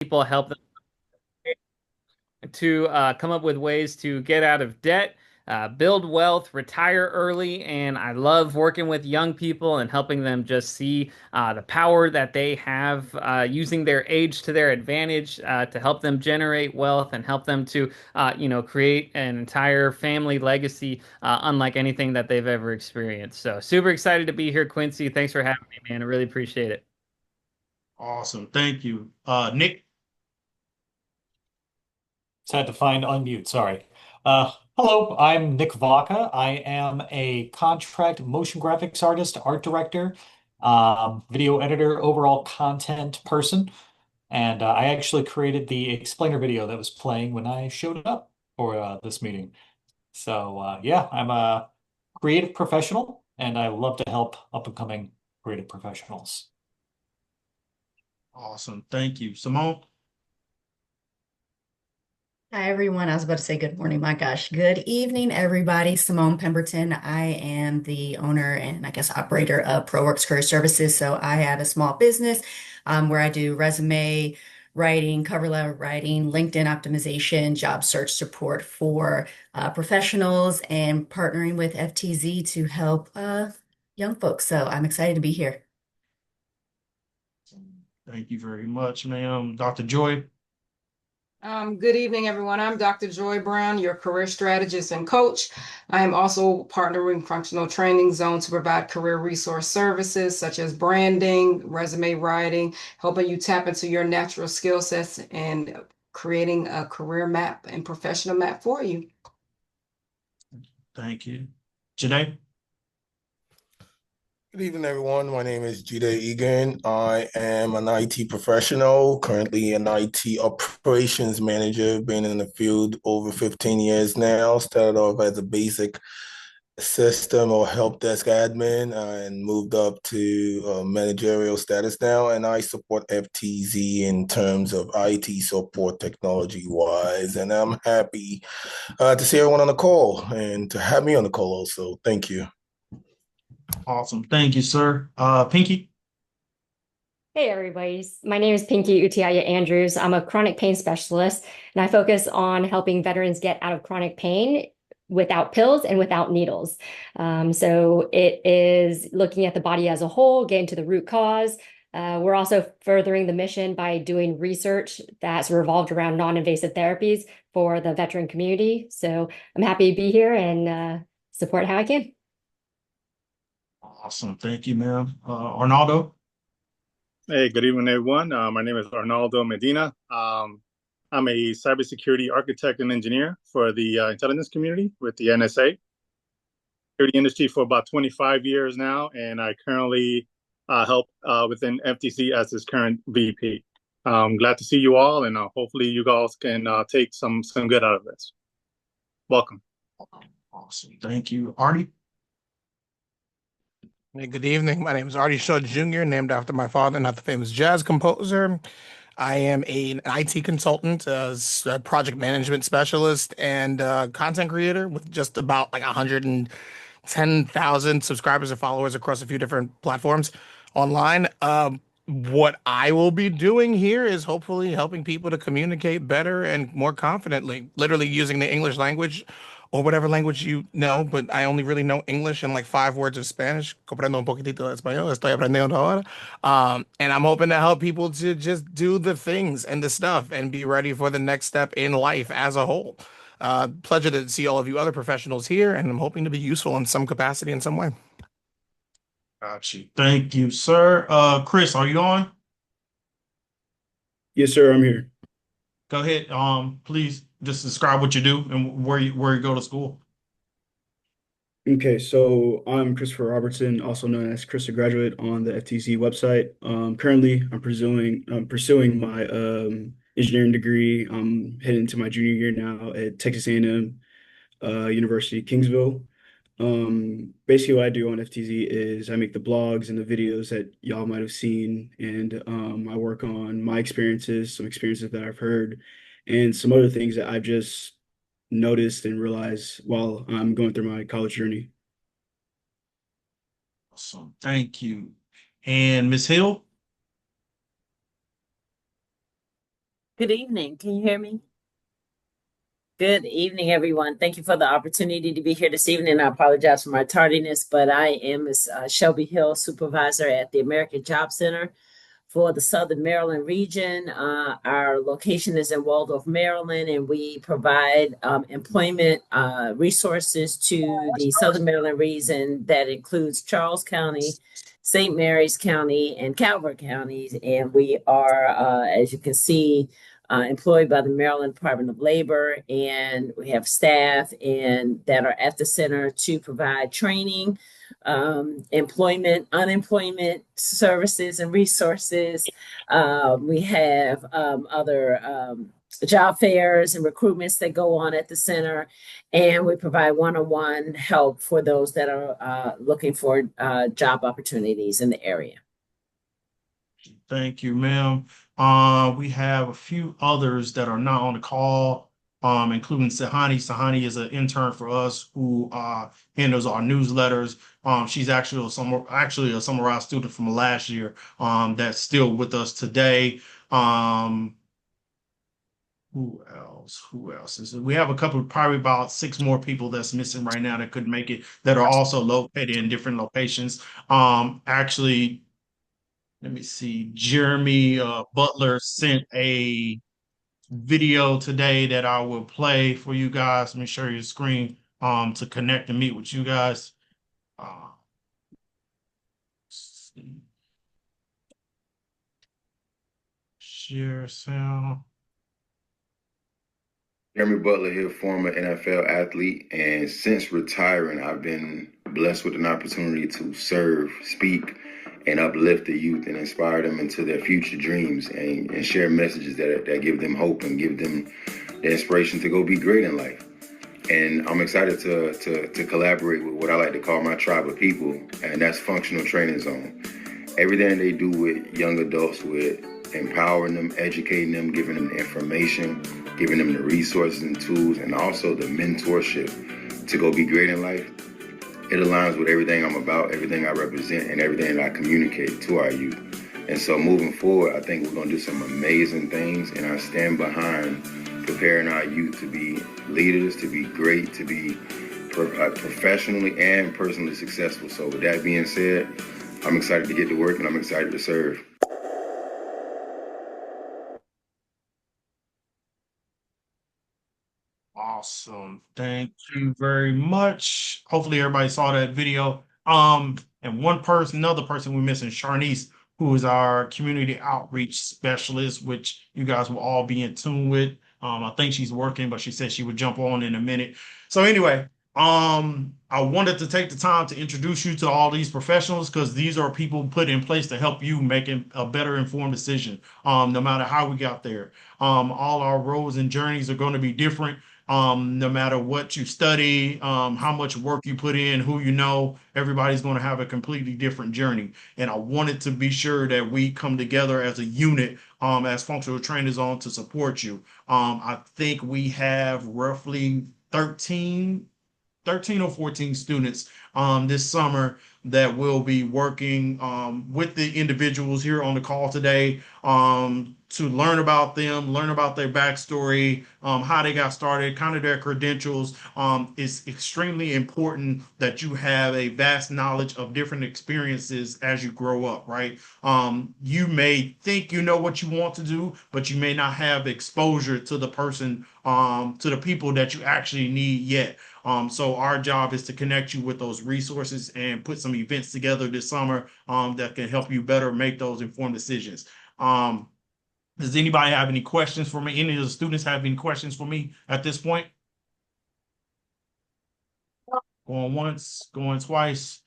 people, help them to come up with ways to get out of debt, build wealth, retire early. And I love working with young people and helping them just see the power that they have using their age to their advantage to help them generate wealth and help them to, create an entire family legacy unlike anything that they've ever experienced. So super excited to be here, Quincy. Thanks for having me, man. I really appreciate it. Awesome. Thank you. Nick. Just had to find unmute, sorry. Hello, I'm Nick Vaca. I am a contract motion graphics artist, art director, video editor, overall content person. And I actually created the explainer video that was playing when I showed up for this meeting. So yeah, I'm a creative professional and I love to help up and coming creative professionals. Awesome. Thank you. Simone. Hi, everyone. I was about to say good morning. My gosh. Good evening, everybody. Simone Pemberton. I am the owner and I guess operator of ProWorks Career Services. So I have a small business where I do resume writing, cover letter writing, LinkedIn optimization, job search support for professionals, and partnering with FTZ to help young folks. So I'm excited to be here. Thank you very much, ma'am. Dr. Joy. Good evening, everyone. I'm Dr. Joy Brown, your career strategist and coach. I am also partnering Functional Training Zone to provide career resource services such as branding, resume writing, helping you tap into your natural skill sets and creating a career map and professional map for you. Thank you. Janae. Good evening, everyone. My name is Jide Egan. I am an IT professional, currently an IT operations manager, been in the field over 15 years now. Started off as a basic system or help desk admin and moved up to managerial status now. And I support FTZ in terms of IT support technology wise. And I'm happy to see everyone on the call and to have me on the call also. Thank you. Awesome. Thank you, sir. Pinky. Hey everybody, my name is Pinky Utiaya Andrews. I'm a chronic pain specialist and I focus on helping veterans get out of chronic pain without pills and without needles. So it is looking at the body as a whole, getting to the root cause. We're also furthering the mission by doing research that's revolved around non-invasive therapies for the veteran community. So I'm happy to be here and support how I can. Awesome. Thank you, ma'am. Arnaldo. Hey, good evening, everyone. My name is Arnaldo Medina. I'm a cybersecurity architect and engineer for the intelligence community with the NSA. Security industry for about 25 years now, and I currently help within FTC as his current VP. Glad to see you all, and hopefully you guys can take some good out of this. Welcome. Awesome. Thank you. Artie. Hey, good evening. My name is Artie Shaw Jr., named after my father, not the famous jazz composer. I am an IT consultant, a project management specialist, and content creator with just about like 110,000 subscribers and followers across a few different platforms online. What I will be doing here is hopefully helping people to communicate better and more confidently, literally using the English language or whatever language you know, but I only really know English and like 5 words of Spanish. Comprendo un poquitito de español, estoy aprendiendo ahora. And I'm hoping to help people to just do the things and the stuff and be ready for the next step in life as a whole. Pleasure to see all of you other professionals here, and I'm hoping to be useful in some capacity in some way. Got you. Thank you, sir. Chris, are you on? Yes, sir, I'm here. Go ahead. Please just describe what you do and where you go to school. Okay, so I'm Christopher Robertson, also known as Chris the Graduate on the FTC website. Currently, I'm pursuing my engineering degree. I'm heading into my junior year now at Texas A&M University, Kingsville. Basically, what I do on FTZ is I make the blogs and the videos that y'all might have seen, and I work on my experiences, some experiences that I've heard, and some other things that I've just noticed and realized while I'm going through my college journey. Awesome. Thank you. And Miss Hill. Good evening. Can you hear me? Good evening, everyone. Thank you for the opportunity to be here this evening. I apologize for my tardiness, but I am Ms. Shelby Hill, supervisor at the American Job Center for the Southern Maryland region. Our location is in Waldorf, Maryland, and we provide employment resources to the Southern Maryland region that includes Charles County, St. Mary's County, and Calvert counties. And we are, as you can see, employed by the Maryland Department of Labor, and we have staff and that are at the center to provide training, employment, unemployment services and resources. We have other job fairs and recruitments that go on at the center, and we provide one-on-one help for those that are looking for job opportunities in the area. Thank you, ma'am. We have a few others that are not on the call, including Sahani. Sahani is an intern for us who handles our newsletters. She's actually a summarized student from last year, that's still with us today. Who else? Who else is it? We have a couple, probably about six more people that's missing right now that couldn't make it, that are also located in different locations. Actually, let me see. Jeremy Butler sent a video today that I will play for you guys. Let me share your screen to connect and meet with you guys. Let's see. Share sound. Jeremy Butler here, former NFL athlete, and since retiring, I've been blessed with an opportunity to serve, speak, and uplift the youth and inspire them into their future dreams and share messages that give them hope and give them the inspiration to go be great in life. And I'm excited to collaborate with what I like to call my tribe of people, and that's Functional Training Zone. Everything they do with young adults, with empowering them, educating them, giving them the information, giving them the resources and tools, and also the mentorship to go be great in life. It aligns with everything I'm about, everything I represent, and everything that I communicate to our youth. And so moving forward, I think we're going to do some amazing things, and I stand behind preparing our youth to be leaders, to be great, to be professionally and personally successful. So with that being said, I'm excited to get to work, and I'm excited to serve. Awesome. Thank you very much. Hopefully everybody saw that video. And another person we're missing, Sharnice, who is our community outreach specialist, which you guys will all be in tune with. I think she's working, but she said she would jump on in a minute. So anyway, I wanted to take the time to introduce you to all these professionals because these are people put in place to help you make a better informed decision, no matter how we got there. All our roads and journeys are going to be different. No matter what you study, how much work you put in, who you know, everybody's going to have a completely different journey. And I wanted to be sure that we come together as a unit, as functional trainers on to support you. I think we have roughly 13 or 14 students this summer that will be working with the individuals here on the call today to learn about them, learn about their backstory, how they got started, kind of their credentials. It's extremely important that you have a vast knowledge of different experiences as you grow up, right? You may think you know what you want to do, but you may not have exposure to the person, to the people that you actually need yet. So our job is to connect you with those resources and put some events together this summer that can help you better make those informed decisions. Does anybody have any questions for me? Any of the students have any questions for me at this point? Going once, going twice.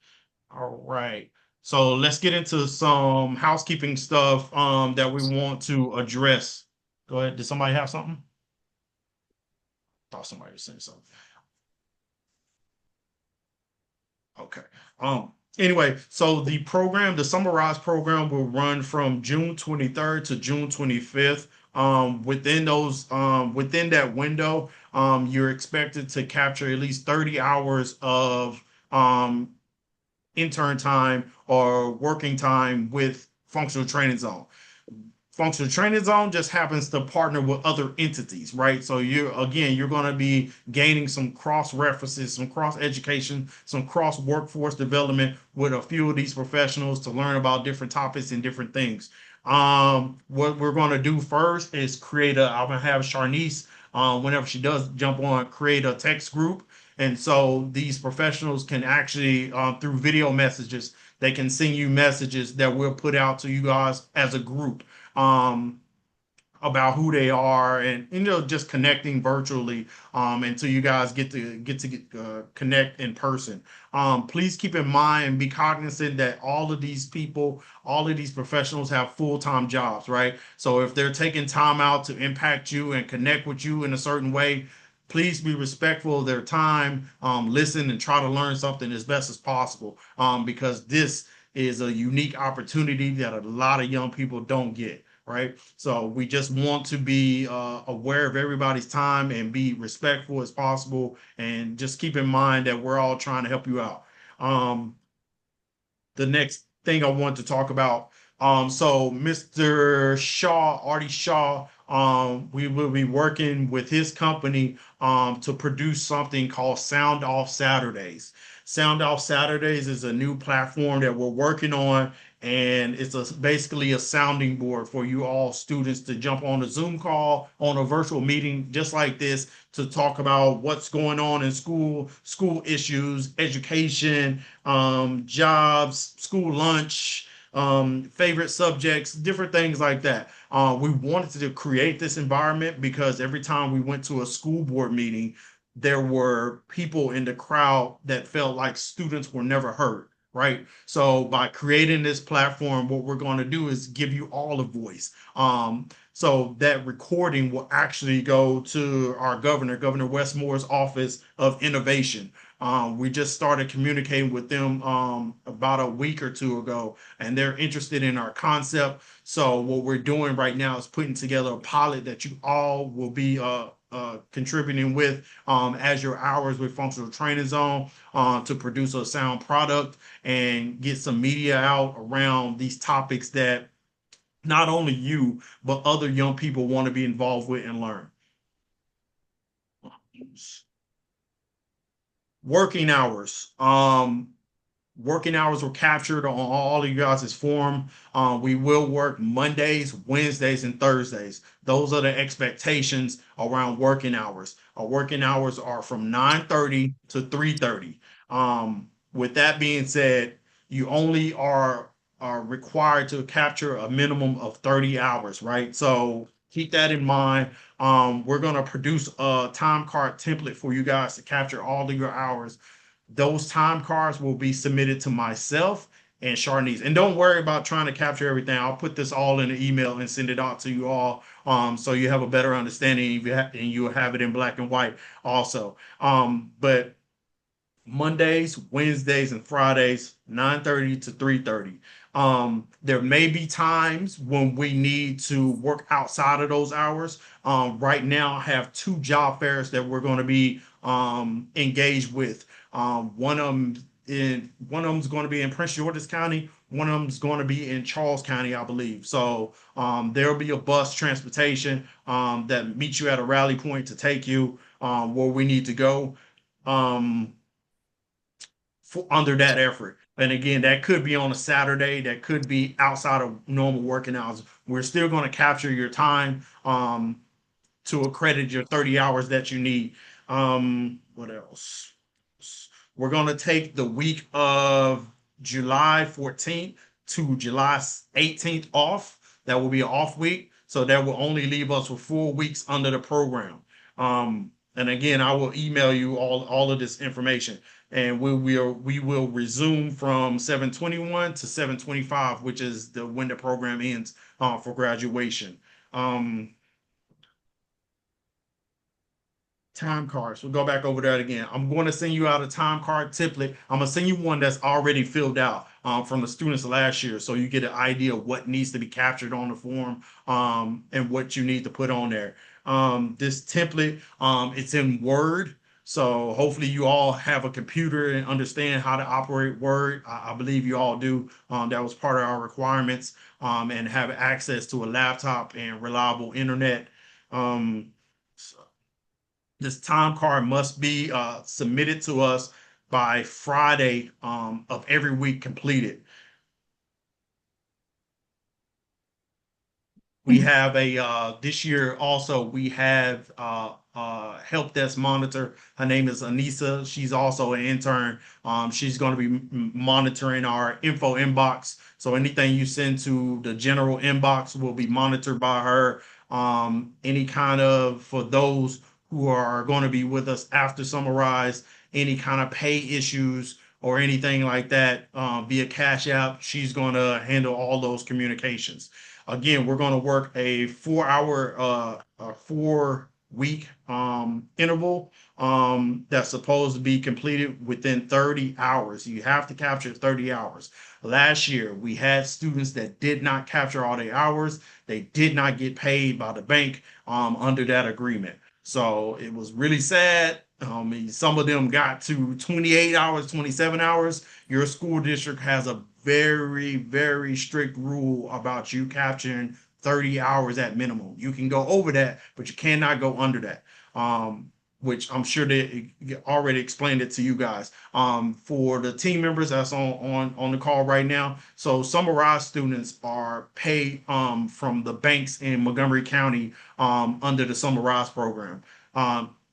All right. So let's get into some housekeeping stuff that we want to address. Go ahead. Did somebody have something? Thought somebody was saying something. Okay. Anyway, so the summarized program will run from June 23rd to June 25th. Within that window, you're expected to capture at least 30 hours of intern time or working time with Functional Training Zone. Functional Training Zone just happens to partner with other entities, right? So you're going to be gaining some cross references, some cross education, some cross workforce development with a few of these professionals to learn about different topics and different things. What we're going to do first is I'm going to have Charnice, whenever she does jump on, create a text group. And so these professionals can actually, through video messages, they can send you messages that we'll put out to you guys as a group, um, about who they are, and just connecting virtually, until you guys get to connect in person. Please keep in mind and be cognizant that all of these people, all of these professionals have full-time jobs, right? So if they're taking time out to impact you and connect with you in a certain way, please be respectful of their time, listen and try to learn something as best as possible, because this is a unique opportunity that a lot of young people don't get, right? So we just want to be aware of everybody's time and be respectful as possible, and just keep in mind that we're all trying to help you out. Um, the next thing I want to talk about. So Mr. Shaw, Artie Shaw, we will be working with his company to produce something called Sound Off Saturdays. Sound Off Saturdays is a new platform that we're working on, and it's basically a sounding board for you all students to jump on a Zoom call, on a virtual meeting just like this, to talk about what's going on in school issues, education, jobs, school lunch, favorite subjects, different things like that. We wanted to create this environment because every time we went to a school board meeting, there were people in the crowd that felt like students were never heard. Right. So by creating this platform, what we're going to do is give you all a voice. So that recording will actually go to our Governor Westmore's Office of Innovation. We just started communicating with them about a week or two ago, and they're interested in our concept. So what we're doing right now is putting together a pilot that you all will be contributing with, as your hours with Functional Training Zone, to produce a sound product and get some media out around these topics that not only you, but other young people want to be involved with and learn. Working hours. Working hours were captured on all of you guys' form. We will work Mondays, Wednesdays, and Thursdays. Those are the expectations around working hours. Our working hours are from 9:30 to 3:30. With that being said, you only are required to capture a minimum of 30 hours, right? So keep that in mind. We're going to produce a time card template for you guys to capture all of your hours. Those time cards will be submitted to myself and Charnice. And don't worry about trying to capture everything. I'll put this all in an email and send it out to you all, so you have a better understanding, and you will have it in black and white also. But Mondays, Wednesdays, and Fridays, 9:30 to 3:30. There may be times when we need to work outside of those hours. Right now, I have two job fairs that we're going to be engaged with. One of them's going to be in Prince George's County. One of them's going to be in Charles County, I believe. So there'll be a bus transportation that meets you at a rally point to take you where we need to go. Under that effort. And again, that could be on a Saturday, that could be outside of normal working hours. We're still going to capture your time to accredit your 30 hours that you need. What else? We're going to take the week of July 14th to July 18th off. That will be an off week. So that will only leave us with 4 weeks under the program. And again, I will email you all of this information. And we will resume from 7/21 to 7/25, which is when the program ends for graduation. Time cards. We'll go back over that again. I'm going to send you out a time card template. I'm going to send you one that's already filled out from the students last year, so you get an idea of what needs to be captured on the form, and what you need to put on there. This template, it's in Word. So hopefully you all have a computer and understand how to operate Word. I believe you all do. That was part of our requirements. and have access to a laptop and reliable internet. So this time card must be submitted to us by Friday of every week completed. We have a this year also we have help desk monitor. Her name is Anissa. She's also an intern. She's going to be monitoring our info inbox. So anything you send to the general inbox will be monitored by her. Any kind of for those who are going to be with us after Summarize, any kind of pay issues or anything like that via Cash App, she's going to handle all those communications. Again, we're going to work a 4 hour, a 4 week interval that's supposed to be completed within 30 hours. You have to capture 30 hours. Last year, we had students that did not capture all their hours. They did not get paid by the bank under that agreement. So it was really sad. Some of them got to 28 hours, 27 hours. Your school district has a very, very strict rule about you capturing 30 hours at minimum. You can go over that, but you cannot go under that. Which I'm sure they already explained it to you guys. For the team members that's on the call right now, so Summarize students are paid from the banks in Montgomery County under the Summarize program.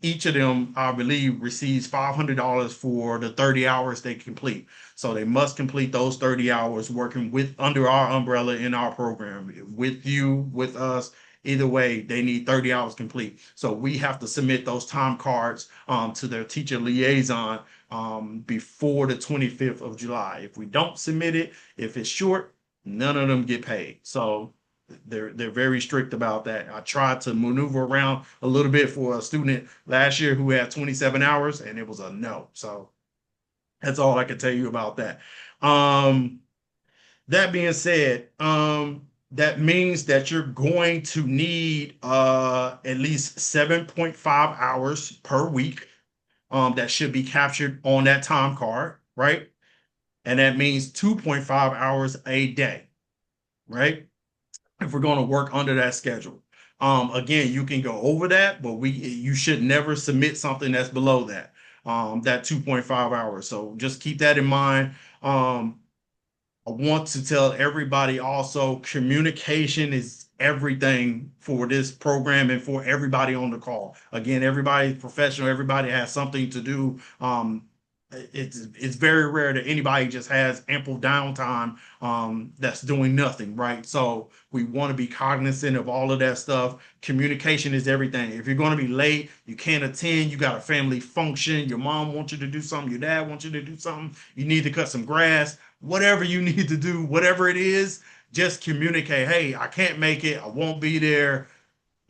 Each of them, I believe, receives $500 for the 30 hours they complete. So they must complete those 30 hours working with under our umbrella in our program with you, with us. Either way, they need 30 hours complete. So we have to submit those time cards to their teacher liaison before the 25th of July. If we don't submit it, if it's short, none of them get paid. So they're very strict about that. I tried to maneuver around a little bit for a student last year who had 27 hours, and it was a no. So that's all I can tell you about that. That being said, that means that you're going to need at least 7.5 hours per week that should be captured on that time card, right? And that means 2.5 hours a day, right? If we're going to work under that schedule. Again, you can go over that, but you should never submit something that's below that, that 2.5 hours. So just keep that in mind. I want to tell everybody also communication is everything for this program and for everybody on the call. Again, everybody's professional, everybody has something to do. It's very rare that anybody just has ample downtime that's doing nothing, right? So we want to be cognizant of all of that stuff. Communication is everything. If you're going to be late, you can't attend, you got a family function, your mom wants you to do something, your dad wants you to do something, you need to cut some grass, whatever you need to do, whatever it is, just communicate. Hey, I can't make it, I won't be there,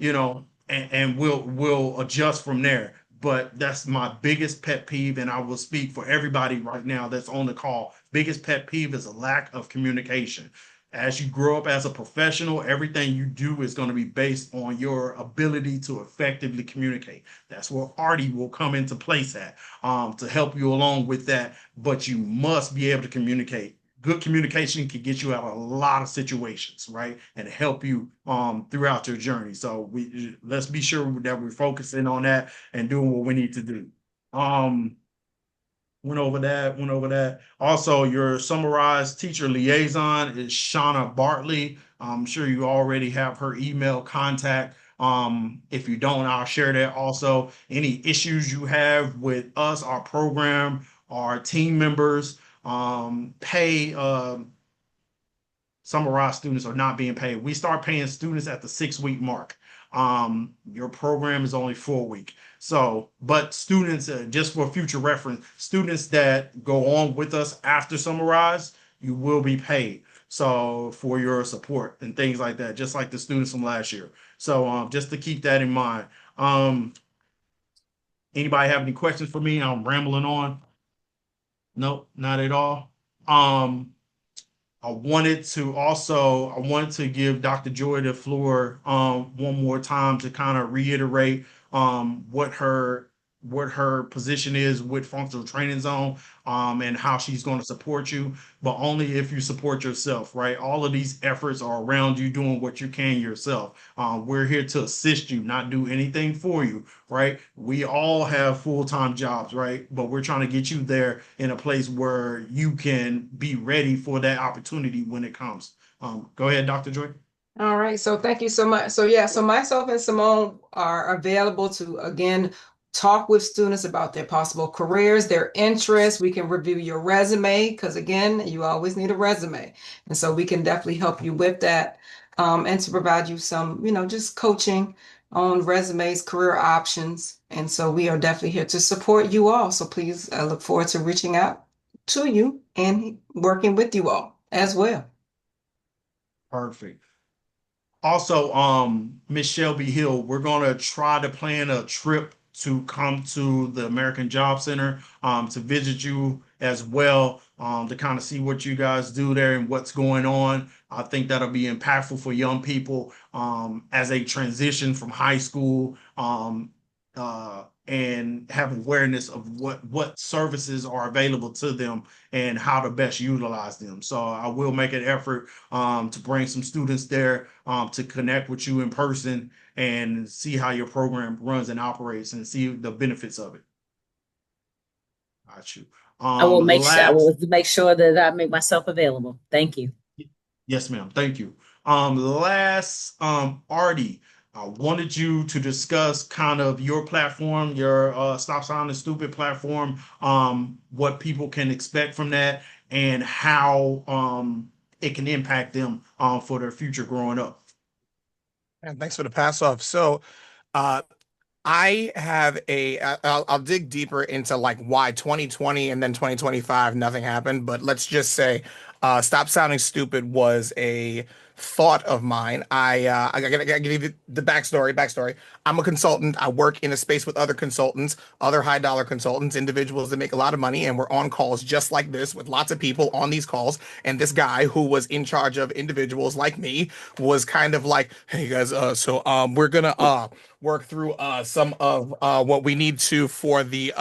and we'll adjust from there. But that's my biggest pet peeve, and I will speak for everybody right now that's on the call. Biggest pet peeve is a lack of communication. As you grow up as a professional, everything you do is going to be based on your ability to effectively communicate. That's where Artie will come into place at to help you along with that. But you must be able to communicate. Good communication can get you out of a lot of situations, right? And help you throughout your journey. So let's be sure that we're focusing on that and doing what we need to do. Went over that. Also, your summarized teacher liaison is Shauna Bartley. I'm sure you already have her email contact. If you don't, I'll share that also. Any issues you have with us, our program, our team members, pay Summarize students are not being paid. We start paying students at the 6 week mark. Your program is only 4 week. So, but students, just for future reference, students that go on with us after Summarize, you will be paid. So for your support and things like that, just like the students from last year. So just to keep that in mind. Anybody have any questions for me? I'm rambling on. Nope, not at all. I wanted to give Dr. Joy the floor one more time to kind of reiterate what her what her position is with functional training zone, and how she's going to support you, but only if you support yourself, right? All of these efforts are around you doing what you can yourself. We're here to assist you, not do anything for you, right? We all have full-time jobs, right? But we're trying to get you there in a place where you can be ready for that opportunity when it comes. Go ahead, Dr. Joy. All right, so thank you so much. So yeah, so myself and Simone are available to again talk with students about their possible careers, their interests. We can review your resume because again, you always need a resume. And so we can definitely help you with that, and to provide you some, just coaching on resumes, career options. And so we are definitely here to support you all. So please, I look forward to reaching out to you and working with you all as well. Perfect. Also, Miss Shelby Hill, we're gonna try to plan a trip to come to the American Job Center, to visit you as well, to kind of see what you guys do there and what's going on. I think that'll be impactful for young people, as they transition from high school, and have awareness of what services are available to them and how to best utilize them. So I will make an effort, to bring some students there, to connect with you in person and see how your program runs and operates and see the benefits of it. Got you. I will Last, make sure that I make myself available. Thank you. yes, ma'am. Thank you. Last, Artie, I wanted you to discuss kind of your platform, your Stop Sounding Stupid platform, what people can expect from that, and how it can impact them for their future growing up. And thanks for the pass off. So, uh, I have I'll dig deeper into like why 2020 and then 2025 nothing happened, but let's just say Stop Sounding Stupid was a thought of mine. I gotta give you the backstory. I'm a consultant. I work in a space with other consultants, other high dollar consultants, individuals that make a lot of money, and we're on calls just like this with lots of people on these calls. And this guy who was in charge of individuals like me was kind of like, hey guys, we're gonna work through some of what we need to for the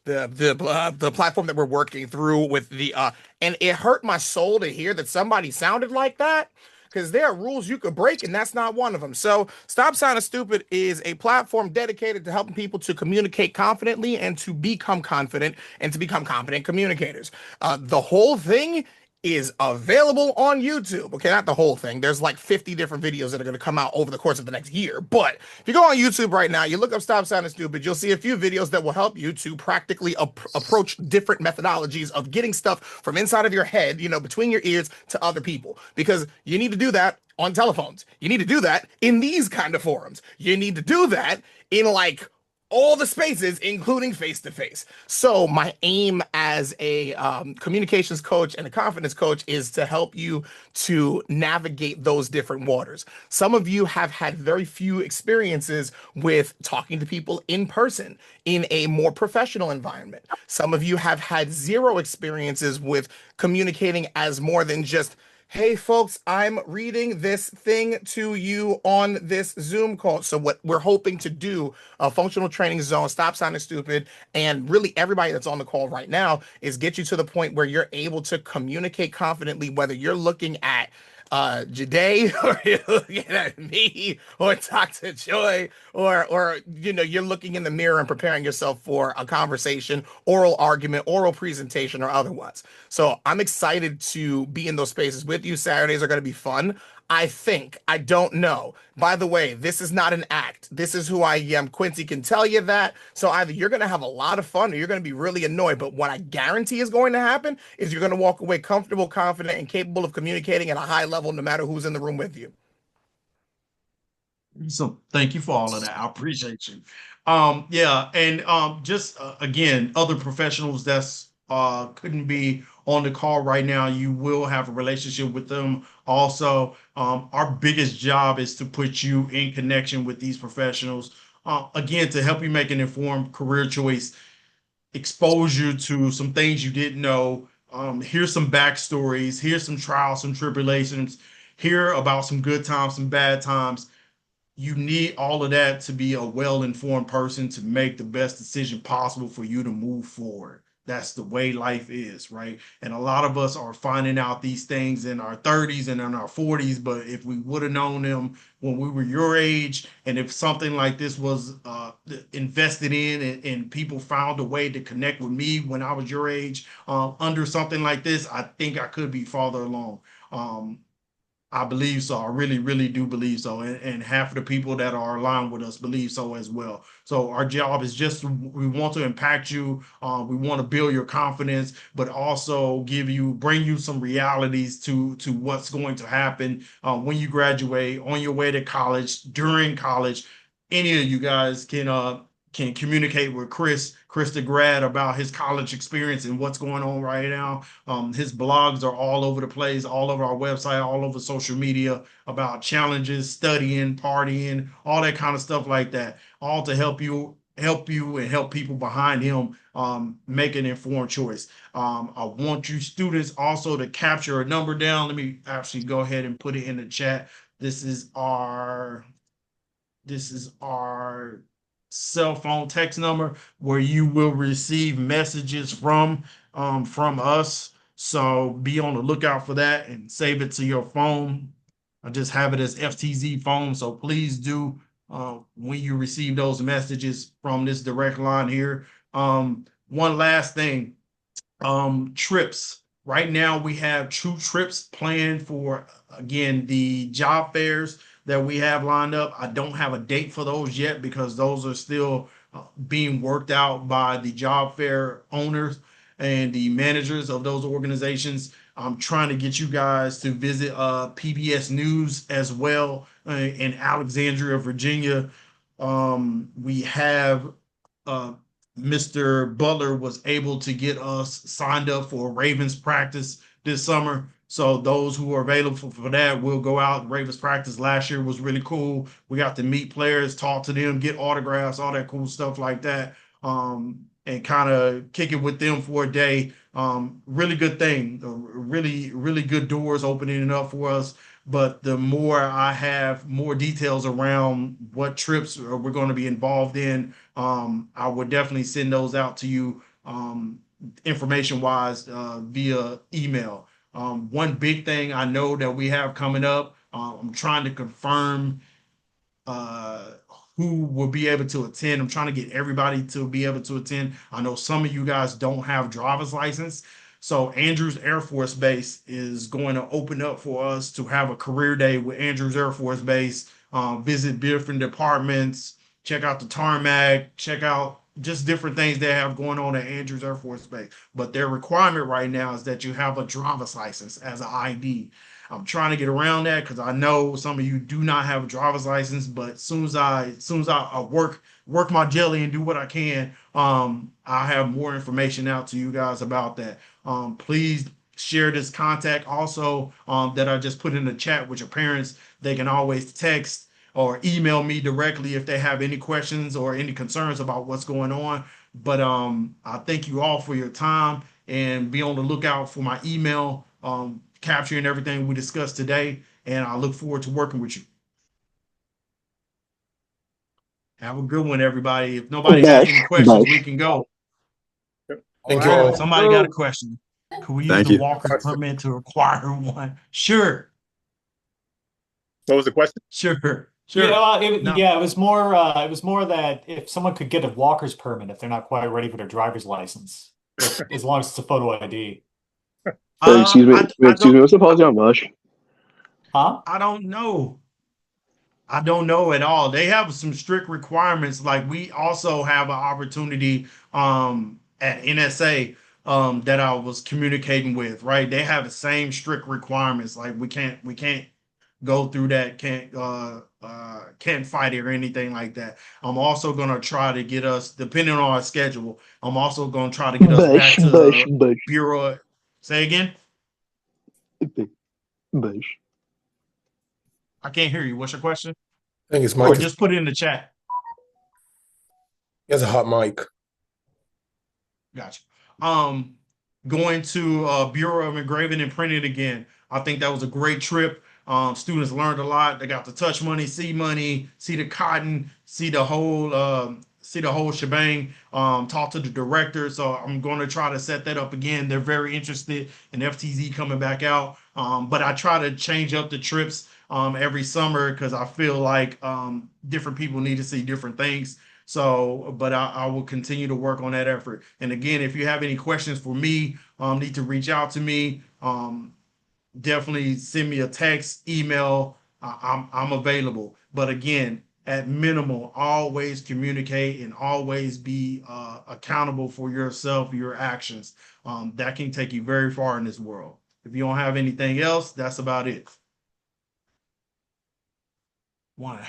platform that we're working through with the and it hurt my soul to hear that somebody sounded like that, because there are rules you could break and that's not one of them. So Stop Sounding Stupid is a platform dedicated to helping people to communicate confidently and to become confident and to become competent communicators. The whole thing is available on YouTube. Okay, not the whole thing. There's like 50 different videos that are going to come out over the course of the next year. But if you go on YouTube right now, you look up Stop Sounding Stupid, you'll see a few videos that will help you to practically approach different methodologies of getting stuff from inside of your head, between your ears to other people. Because you need to do that on telephones. You need to do that in these kind of forums. You need to do that in like all the spaces, including face to face. So my aim as a communications coach and a confidence coach is to help you to navigate those different waters. Some of you have had very few experiences with talking to people in person in a more professional environment. Some of you have had zero experiences with communicating as more than just, hey folks, I'm reading this thing to you on this Zoom call. So what we're hoping to do, functional training zone, Stop Sounding Stupid, and really everybody that's on the call right now, is get you to the point where you're able to communicate confidently, whether you're looking at Jade or you're looking at me or Dr. Joy, or you're looking in the mirror and preparing yourself for a conversation, oral argument, oral presentation, or otherwise. So I'm excited to be in those spaces with you. Saturdays are going to be fun. I think. I don't know. By the way, this is not an act. This is who I am. Quincy can tell you that. So either you're going to have a lot of fun or you're going to be really annoyed. But what I guarantee is going to happen is you're going to walk away comfortable, confident, and capable of communicating at a high level no matter who's in the room with you. So thank you for all of that. I appreciate you. Yeah, and just again, other professionals that's couldn't be on the call right now, you will have a relationship with them. Also, our biggest job is to put you in connection with these professionals. Again, to help you make an informed career choice, expose you to some things you didn't know. Here's some backstories. Here's some trials, some tribulations. Hear about some good times, some bad times. you need all of that to be a well-informed person to make the best decision possible for you to move forward. That's the way life is, right? And a lot of us are finding out these things in our 30s and in our 40s, but if we would have known them when we were your age, and if something like this was invested in, and people found a way to connect with me when I was your age under something like this, I think I could be farther along. Um, I believe so. I really, really do believe so. And half of the people that are aligned with us believe so as well. So our job is just, we want to impact you. We want to build your confidence, but also bring you some realities to what's going to happen when you graduate, on your way to college, during college. Any of you guys can communicate with Chris the grad, about his college experience and what's going on right now. His blogs are all over the place, all over our website, all over social media, about challenges, studying, partying, all that kind of stuff like that, all to help you and help people behind him make an informed choice. I want you students also to capture a number down. Let me actually go ahead and put it in the chat. This is our cell phone text number where you will receive messages from us. So be on the lookout for that and save it to your phone. I just have it as FTZ phone. So please do when you receive those messages from this direct line here. One last thing, trips. Right now we have 2 trips planned for, again, the job fairs that we have lined up. I don't have a date for those yet because those are still being worked out by the job fair owners and the managers of those organizations. I'm trying to get you guys to visit PBS News as well in Alexandria, Virginia. We have Mr. Butler was able to get us signed up for a Ravens practice this summer. So those who are available for that will go out. Ravens practice last year was really cool. We got to meet players, talk to them, get autographs, all that cool stuff like that, and kind of kick it with them for a day. Really good thing. Really, really good doors opening up for us. But the more I have more details around what trips we're going to be involved in, I would definitely send those out to you information wise via email. One big thing I know that we have coming up, I'm trying to confirm uh, who will be able to attend. I'm trying to get everybody to be able to attend. I know some of you guys don't have driver's license. So Andrews Air Force Base is going to open up for us to have a career day with Andrews Air Force Base, visit different departments, check out the tarmac, check out just different things they have going on at Andrews Air Force Base. But their requirement right now is that you have a driver's license as an ID. I'm trying to get around that because I know some of you do not have a driver's license, but as soon as I work my jelly and do what I can, I have more information out to you guys about that. Please share this contact also that I just put in the chat with your parents. They can always text or email me directly if they have any questions or any concerns about what's going on. But I thank you all for your time, and be on the lookout for my email capturing everything we discussed today. And I look forward to working with you. Have a good one, everybody. If nobody got any questions, we can go. Thank you all. Somebody got a question. Could we use Thank the you. walker's permit to require one? Sure. What was the question? Sure. No. It was more. It was more that if someone could get a walker's permit if they're not quite ready for their driver's license, as long as it's a photo ID. Excuse me. Excuse me. What's the policy on Bush? Huh? I don't know. I don't know at all. They have some strict requirements. Like we also have an opportunity at NSA that I was communicating with, right? They have the same strict requirements. Like we can't go through that, can't fight it or anything like that. I'm also gonna try to get us, depending on our schedule, I'm also gonna try to get us back to Bureau. Say again? Bush. I can't hear you. What's your question? I think it's Or Mike. just put it in the chat. He has a hot mic. Gotcha. Going to Bureau of Engraving and Printing again. I think that was a great trip. Students learned a lot. They got to touch money, see the cotton, see the whole shebang. Talk to the director. So I'm going to try to set that up again. They're very interested in FTZ coming back out. But I try to change up the trips every summer because I feel like different people need to see different things. So, but I will continue to work on that effort. And again, if you have any questions for me, need to reach out to me. Definitely send me a text, email. I'm available. But again, at minimal, always communicate and always be accountable for yourself, your actions. That can take you very far in this world. If you don't have anything else, that's about it. One.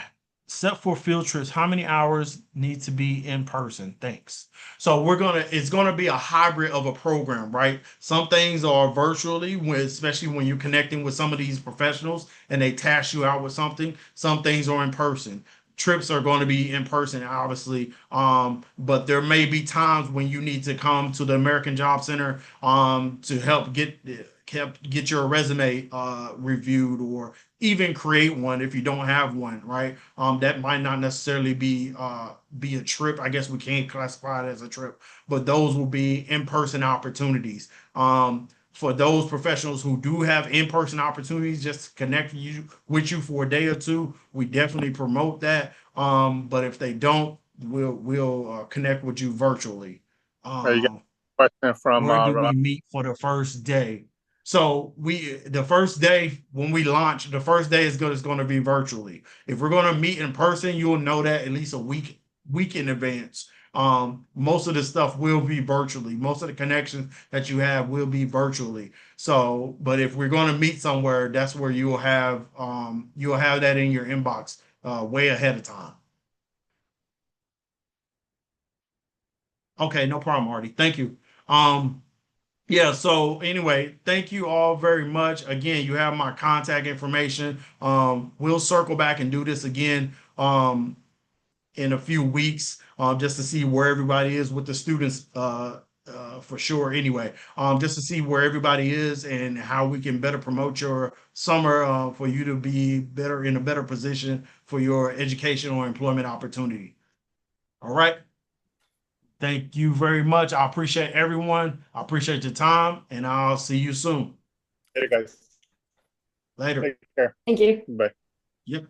Except for field trips, how many hours need to be in person? Thanks. So it's gonna be a hybrid of a program, right? Some things are virtually, especially when you're connecting with some of these professionals and they task you out with something. Some things are in person. Trips are going to be in person, obviously. But there may be times when you need to come to the American Job Center to help get your resume reviewed, or even create one if you don't have one, right? That might not necessarily be a trip. I guess we can't classify it as a trip, but those will be in-person opportunities. For those professionals who do have in-person opportunities, just to connect with you for a day or two, we definitely promote that. But if they don't, we'll connect with you virtually. You got a question from Where do we meet for the first day? So the first day when we launch, the first day is going to be virtually. If we're going to meet in person, you'll know that at least a week in advance. Most of the stuff will be virtually. Most of the connections that you have will be virtually. So, but if we're going to meet somewhere, that's where you'll have that in your inbox way ahead of time. Okay, no problem, Artie. Thank you. Yeah, so anyway, thank you all very much. Again, you have my contact information. We'll circle back and do this again in a few weeks just to see where everybody is with the students for sure anyway. Just to see where everybody is and how we can better promote your summer for you to be in a better position for your educational or employment opportunity. All right. Thank you very much. I appreciate everyone. I appreciate your time, and I'll see you soon. Hey guys. Later. Take care. Thank you. Bye. Yep.